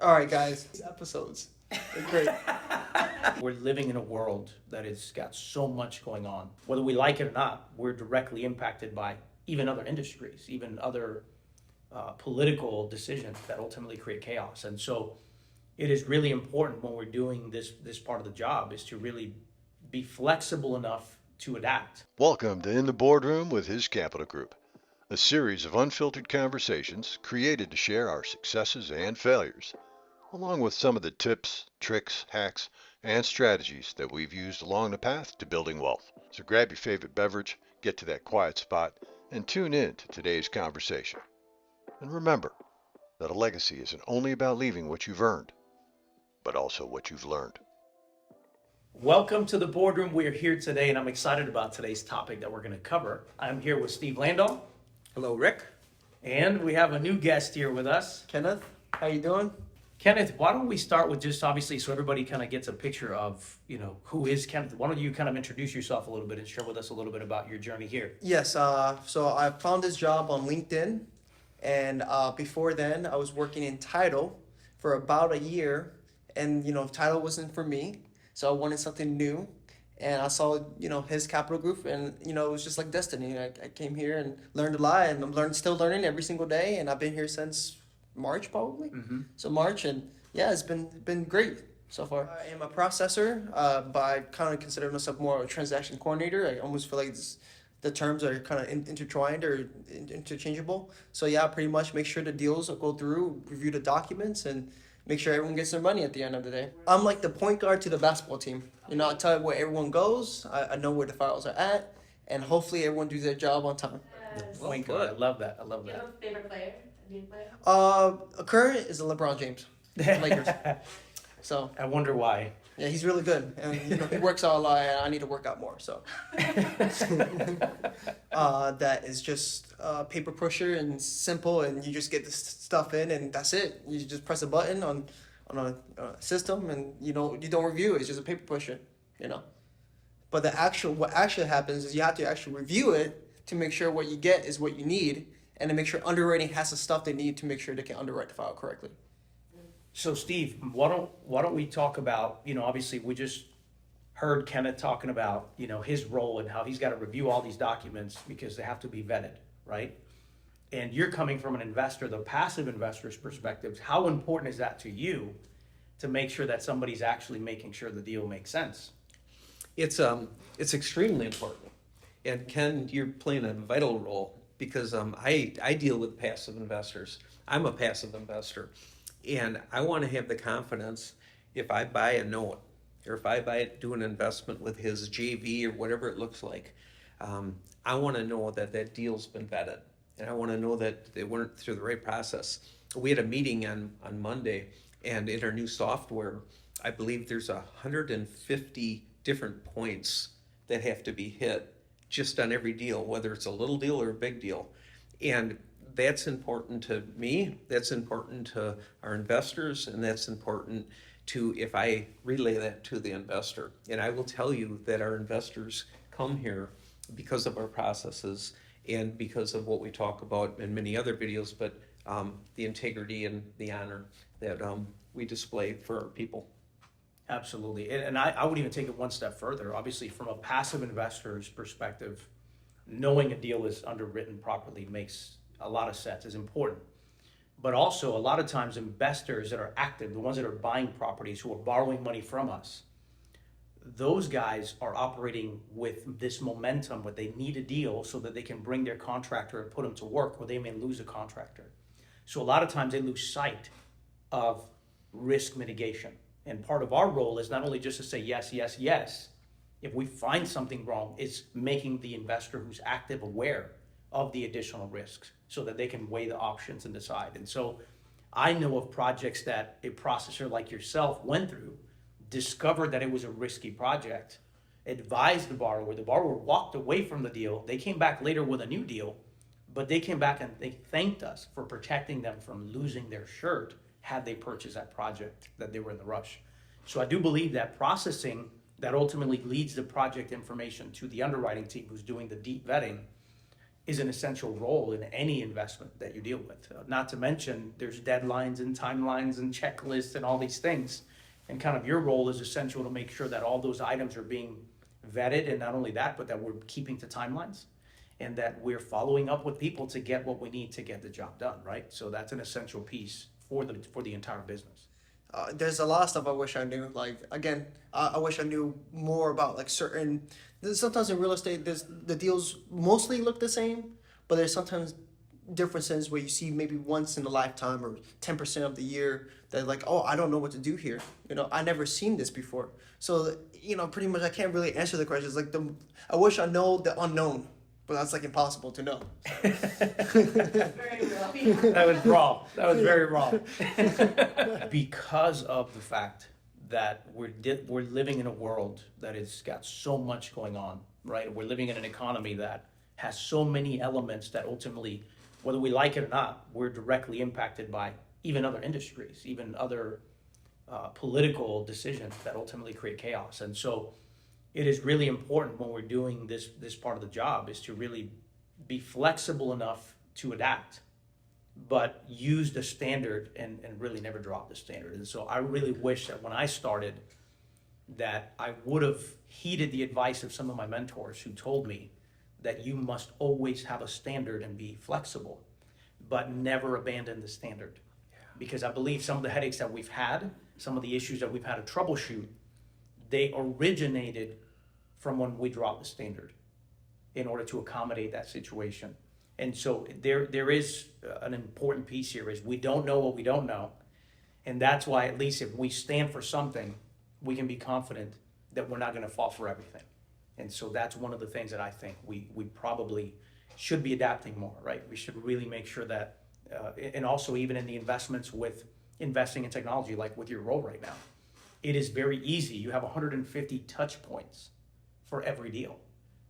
All right, guys. These episodes are great. We're living in a world that has got so much going on. Whether we like it or not, we're directly impacted by even other industries, even other political decisions that ultimately create chaos. And so it is really important when we're doing this part of the job is to really be flexible enough to adapt. Welcome to In the Boardroom with His Capital Group, a series of unfiltered conversations created to share our successes and failures, along with some of the tips, tricks, hacks, and strategies that we've used along the path to building wealth. So grab your favorite beverage, get to that quiet spot, and tune in to today's conversation. And remember that a legacy isn't only about leaving what you've earned, but also what you've learned. Welcome to the boardroom. We are here today, and I'm excited about today's topic that we're going to cover. I'm here with Steve Landau. Hello, Rick. And we have a new guest here with us. Kenneth, how you doing? Kenneth, why don't we start with just obviously so everybody kind of gets a picture of, who is Kenneth? Why don't you kind of introduce yourself a little bit and share with us a little bit about your journey here? Yes, so I found this job on LinkedIn, and before then I was working in title for about a year, and title wasn't for me, so I wanted something new, and I saw his capital group, and it was just like destiny. I came here and learned a lot, and I'm still learning every single day, and I've been here since March probably. So March, and yeah, it's been great so far. I am a processor, but I kind of consider myself more of a transaction coordinator. I almost feel like the terms are kind of intertwined or interchangeable. So yeah, pretty much make sure the deals will go through, review the documents, and make sure everyone gets their money at the end of the day. I'm like the point guard to the basketball team. I tell you where everyone goes. I know where the files are at, and hopefully everyone does their job on time. Point guard. I love that. Do you have a favorite player? Current is LeBron James, Lakers. So I wonder why. yeah, he's really good, and he works out a lot. And I need to work out more. So that is just paper pusher and simple, and you just get this stuff in, and that's it. You just press a button on a system, and you don't review it. It's just a paper pusher, But what actually happens is you have to actually review it to make sure what you get is what you need, and to make sure underwriting has the stuff they need to make sure they can underwrite the file correctly. So Steve, why don't we talk about, obviously we just heard Kenneth talking about, his role and how he's got to review all these documents because they have to be vetted, right? And you're coming from an investor, the passive investor's perspective. How important is that to you to make sure that somebody's actually making sure the deal makes sense? It's extremely important. And Ken, you're playing a vital role because I deal with passive investors. I'm a passive investor. And I want to have the confidence if I buy a note or if I do an investment with his JV or whatever it looks like, I want to know that deal's been vetted. And I want to know that they went through the right process. We had a meeting on Monday, and in our new software, I believe there's 150 different points that have to be hit just on every deal, whether it's a little deal or a big deal. And that's important to me, that's important to our investors, and that's important to if I relay that to the investor. And I will tell you that our investors come here because of our processes and because of what we talk about in many other videos, but the integrity and the honor that we display for our people. Absolutely. And I would even take it one step further. Obviously, from a passive investor's perspective, knowing a deal is underwritten properly makes a lot of sense, is important. But also, a lot of times, investors that are active, the ones that are buying properties, who are borrowing money from us, those guys are operating with this momentum where they need a deal so that they can bring their contractor and put them to work, or they may lose a contractor. So a lot of times they lose sight of risk mitigation. And part of our role is not only just to say yes, yes, yes. If we find something wrong, it's making the investor who's active aware of the additional risks so that they can weigh the options and decide. And so I know of projects that a processor like yourself went through, discovered that it was a risky project, advised the borrower walked away from the deal. They came back later with a new deal, but they came back and they thanked us for protecting them from losing their shirt had they purchased that project that they were in the rush. So I do believe that processing that ultimately leads the project information to the underwriting team who's doing the deep vetting is an essential role in any investment that you deal with. Not to mention, there's deadlines and timelines and checklists and all these things. And kind of your role is essential to make sure that all those items are being vetted, and not only that, but that we're keeping to timelines and that we're following up with people to get what we need to get the job done, right? So that's an essential piece for the entire business. There's a lot of stuff I wish I knew. Like, again, I wish I knew more about like certain. Sometimes in real estate, the deals mostly look the same, but there's sometimes differences where you see maybe once in a lifetime or 10% of the year that like, oh, I don't know what to do here. I never seen this before. So pretty much I can't really answer the questions. Like I wish I know the unknown, but that's like impossible to know. Very well. That was wrong. That was very wrong. Because of the fact that we're living in a world that has got so much going on, right? We're living in an economy that has so many elements that ultimately, whether we like it or not, we're directly impacted by even other industries, even other political decisions that ultimately create chaos. And so it is really important when we're doing this part of the job is to really be flexible enough to adapt, but use the standard and really never drop the standard. And so I really wish that when I started that I would have heeded the advice of some of my mentors who told me that you must always have a standard and be flexible, but never abandon the standard. Because I believe some of the headaches that we've had, some of the issues that we've had to troubleshoot, they originated from when we dropped the standard in order to accommodate that situation. And so there is an important piece here is we don't know what we don't know. And that's why at least if we stand for something, we can be confident that we're not going to fall for everything. And so that's one of the things that I think we probably should be adapting more, right? We should really make sure that, and also even in the investments with investing in technology, like with your role right now, it is very easy. You have 150 touch points for every deal.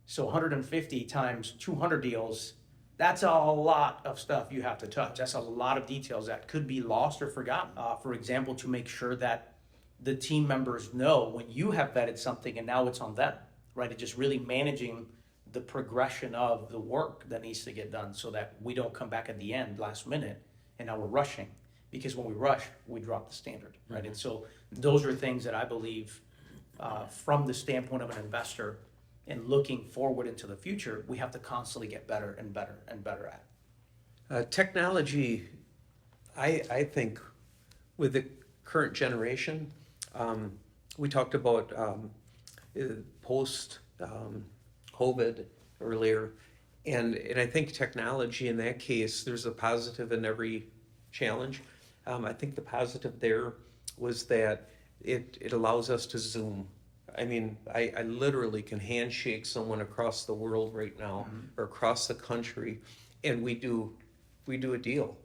So 150 times 200 deals, that's a lot of stuff you have to touch. That's a lot of details that could be lost or forgotten. For example, to make sure that the team members know when you have vetted something and now it's on them, right? It's just really managing the progression of the work that needs to get done so that we don't come back at the end last minute and now we're rushing, because when we rush, we drop the standard, right? And so those are things that I believe from the standpoint of an investor and looking forward into the future, we have to constantly get better and better and better at. Technology, I think, with the current generation, we talked about post COVID earlier, and I think technology in that case, there's a positive in every challenge. I think the positive there was that it allows us to Zoom. I mean, I literally can handshake someone across the world right now, or across the country, and we do a deal.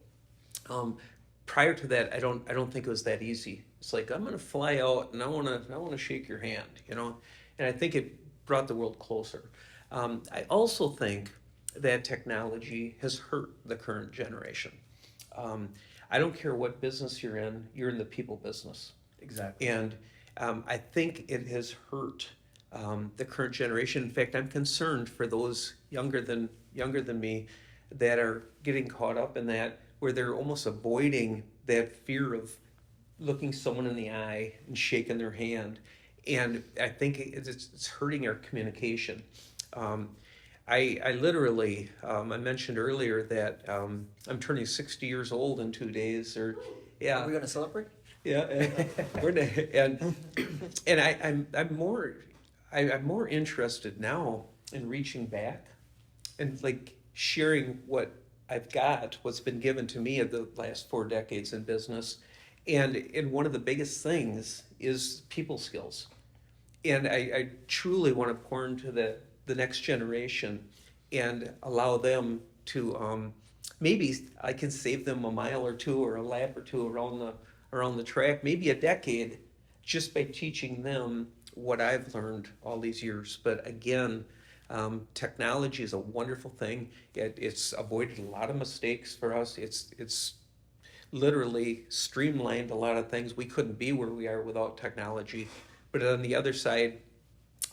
Prior to that, I don't think it was that easy. It's like, I'm going to fly out and I want to shake your hand, and I think it brought the world closer. I also think that technology has hurt the current generation. I don't care what business you're in the people business. Exactly. And I think it has hurt the current generation. In fact, I'm concerned for those younger than me that are getting caught up in that, where they're almost avoiding that fear of looking someone in the eye and shaking their hand. And I think it's hurting our communication. I literally, I mentioned earlier that I'm turning 60 years old in 2 days. Are we gonna celebrate? Yeah, and I'm more interested now in reaching back and like sharing what I've got, what's been given to me of the last 4 decades in business, and one of the biggest things is people skills, and I truly want to pour into the next generation and allow them to maybe I can save them a mile or two or a lap or two around the track, maybe a decade, just by teaching them what I've learned all these years. But again, technology is a wonderful thing. It's avoided a lot of mistakes for us. It's literally streamlined a lot of things. We couldn't be where we are without technology. But on the other side,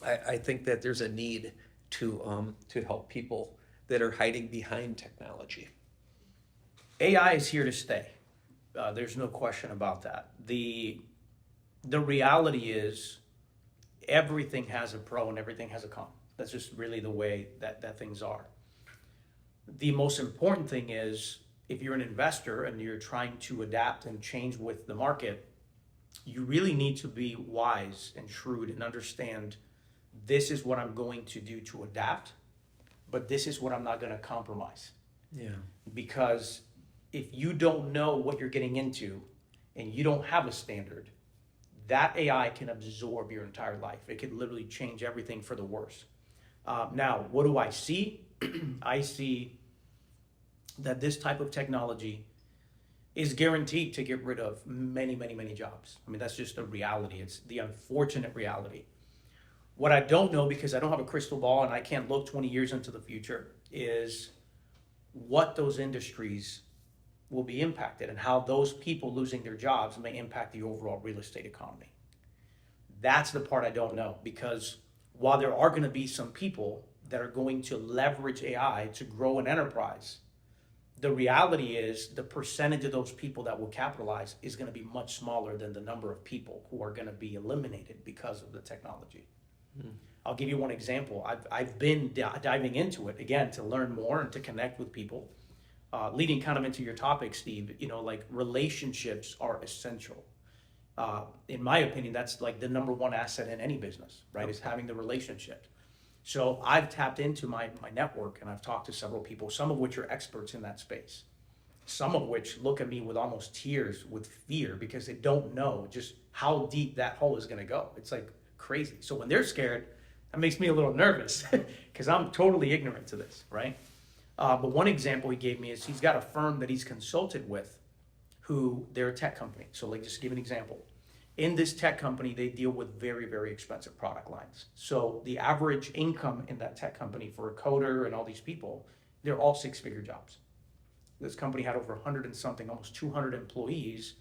I think that there's a need to help people that are hiding behind technology? AI is here to stay. There's no question about that. The reality is everything has a pro and everything has a con. That's just really the way that things are. The most important thing is if you're an investor and you're trying to adapt and change with the market, you really need to be wise and shrewd and understand this is what I'm going to do to adapt, but this is what I'm not going to compromise. Yeah. Because if you don't know what you're getting into and you don't have a standard, that AI can absorb your entire life. It could literally change everything for the worse. Now, what do I see? I see that this type of technology is guaranteed to get rid of many, many, many jobs. I mean, that's just a reality. It's the unfortunate reality. What I don't know, because I don't have a crystal ball and I can't look 20 years into the future, is what those industries will be impacted and how those people losing their jobs may impact the overall real estate economy. That's the part I don't know, because while there are going to be some people that are going to leverage AI to grow an enterprise, the reality is the percentage of those people that will capitalize is going to be much smaller than the number of people who are going to be eliminated because of the technology. I'll give you one example. I've been diving into it again to learn more and to connect with people. Leading kind of into your topic, Steve, like relationships are essential. In my opinion, that's like the number one asset in any business, right? Is having the relationship. So I've tapped into my network and I've talked to several people, some of which are experts in that space. Some of which look at me with almost tears, with fear, because they don't know just how deep that hole is going to go. It's like crazy. So when they're scared, that makes me a little nervous because I'm totally ignorant to this, right? But one example he gave me is he's got a firm that he's consulted with who they're a tech company. So like just to give an example. In this tech company, they deal with very, very expensive product lines. So the average income in that tech company for a coder and all these people, they're all six-figure jobs. This company had over 100 and something, almost 200 employees,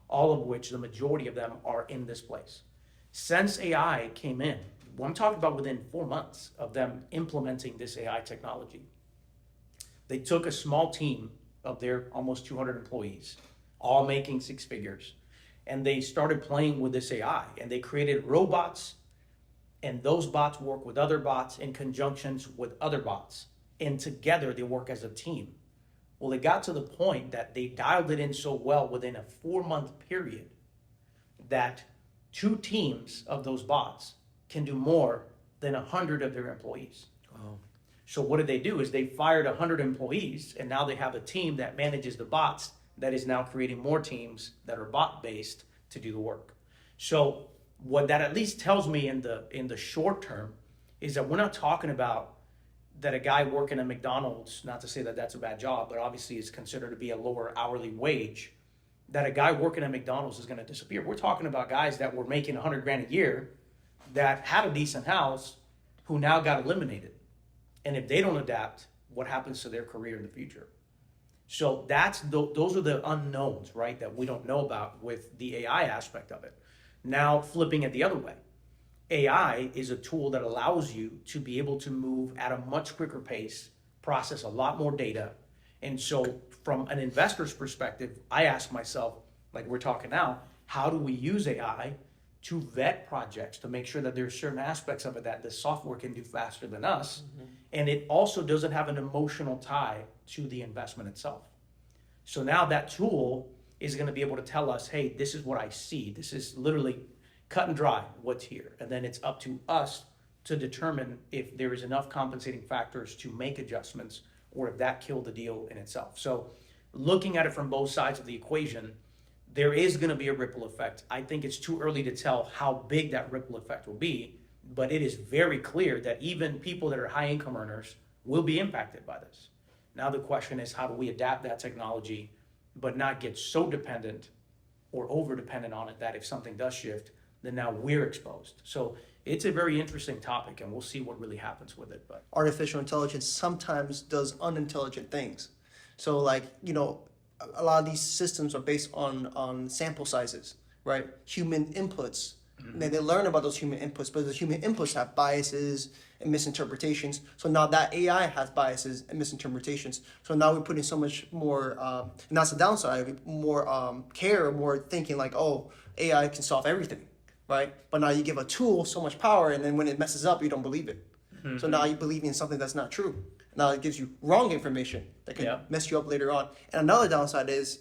all of which the majority of them are in this place. Since AI came in, what I'm talking about within 4 months of them implementing this AI technology, they took a small team of their almost 200 employees, all making six figures, and they started playing with this AI, and they created robots, and those bots work with other bots in conjunctions with other bots, and together they work as a team. Well, it got to the point that they dialed it in so well within a 4-month period that 2 teams of those bots can do more than 100 of their employees. Wow. So what did they do is they fired 100 employees, and now they have a team that manages the bots that is now creating more teams that are bot-based to do the work. So what that at least tells me in the short term is that we're not talking about that a guy working at McDonald's, not to say that that's a bad job, but obviously is considered to be a lower hourly wage, that a guy working at McDonald's is going to disappear. We're talking about guys that were making 100 grand a year that had a decent house who now got eliminated. And if they don't adapt, what happens to their career in the future? So those are the unknowns, right, that we don't know about with the AI aspect of it. Now, flipping it the other way, AI is a tool that allows you to be able to move at a much quicker pace, process a lot more data. And so from an investor's perspective, I ask myself, like we're talking now, how do we use AI to vet projects to make sure that there's certain aspects of it that the software can do faster than us, and it also doesn't have an emotional tie to the investment itself. So now that tool is going to be able to tell us, hey, this is what I see. This is literally cut and dry what's here. And then it's up to us to determine if there is enough compensating factors to make adjustments or if that killed the deal in itself. So looking at it from both sides of the equation, there is going to be a ripple effect. I think it's too early to tell how big that ripple effect will be, but it is very clear that even people that are high income earners will be impacted by this. Now the question is, how do we adapt that technology but not get so dependent or over dependent on it that if something does shift, then now we're exposed. So it's a very interesting topic, and we'll see what really happens with it. But Artificial intelligence sometimes does unintelligent things. So like, a lot of these systems are based on sample sizes, right? Human inputs They learn about those human inputs, but the human inputs have biases and misinterpretations. So now that AI has biases and misinterpretations. So now we're putting so much more, and that's the downside, more care, more thinking like, oh, AI can solve everything, right? But now you give a tool so much power, and then when it messes up, you don't believe it. So now you believe in something that's not true. Now it gives you wrong information that can mess you up later on. And another downside is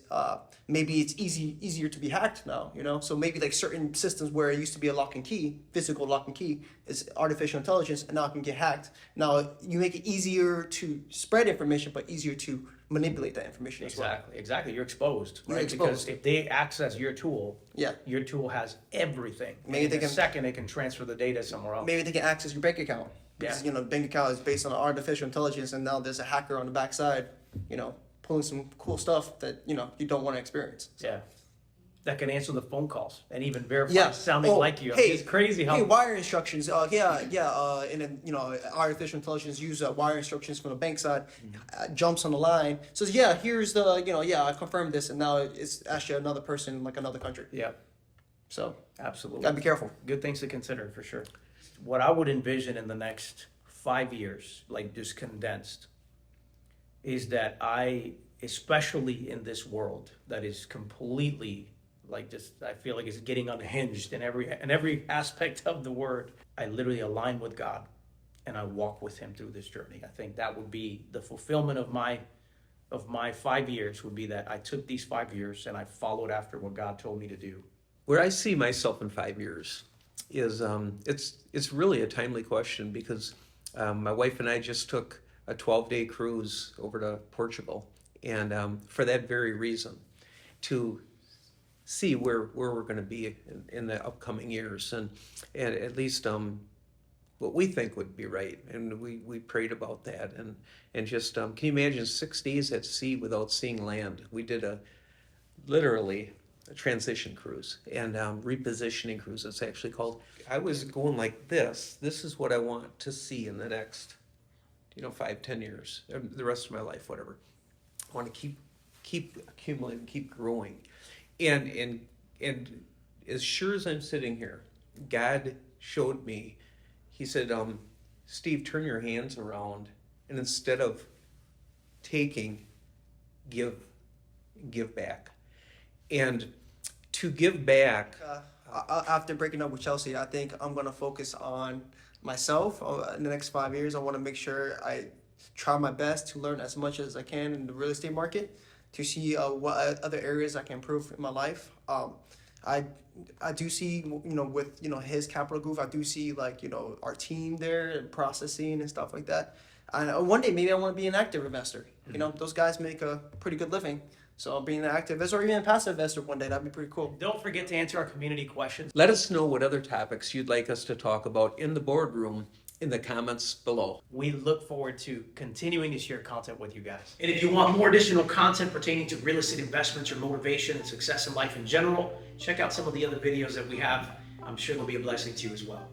maybe it's easier to be hacked now, you know? So maybe like certain systems where it used to be a lock and key, physical lock and key, is artificial intelligence, and now it can get hacked. Now you make it easier to spread information, but easier to manipulate that information as well. Exactly. You're exposed, right? You're exposed. Because if they access your tool, Yeah. your tool has everything. Maybe And they in a can- second it can transfer the data somewhere else. Maybe they can access your bank account. Because, you know, bank account is based on artificial intelligence, and now there's a hacker on the backside, you know, pulling some cool stuff that, you know, you don't want to experience. Yeah. That can answer the phone calls and even verify sounding like you. Hey, It's crazy how. Hey, wire instructions. And then, you know, artificial intelligence use wire instructions from the bank side, jumps on the line, says, yeah, here's the, you know, I confirmed this, and now it's actually another person in like another country. Yeah, So absolutely. gotta be careful. Good things to consider for sure. What I would envision in the next 5 years, like just condensed, is that especially in this world that is completely like just, I feel like it's getting unhinged in every aspect of the word. I literally align with God and I walk with him through this journey. I think that would be the fulfillment of my 5 years, would be that I took these 5 years and I followed after what God told me to do. Where I see myself in 5 years is it's really a timely question because my wife and I just took a 12-day cruise over to Portugal, and for that very reason, to see where we're going to be in the upcoming years, and at least what we think would be right, and we prayed about that, and just can you imagine 6 days at sea without seeing land? We did literally a transition cruise and repositioning cruise, it's actually called. I was going like this is what I want to see in the next 5-10 years, the rest of my life, whatever. I want to keep accumulating, keep growing, and as sure as I'm sitting here, God showed me. He said, Steve, turn your hands around, and instead of taking, give back. And to give back. After breaking up with Chelsea, I think I'm going to focus on myself in the next 5 years. I want to make sure I try my best to learn as much as I can in the real estate market, to see what other areas I can improve in my life. I do see, with, his capital group, I do see our team there and processing and stuff like that. And one day maybe I want to be an active investor. Those guys make a pretty good living. So being an active investor or even a passive investor one day, that'd be pretty cool. Don't forget to answer our community questions. Let us know what other topics you'd like us to talk about in the boardroom in the comments below. We look forward to continuing to share content with you guys. And if you want more additional content pertaining to real estate investments or motivation and success in life in general, check out some of the other videos that we have. I'm sure they'll be a blessing to you as well.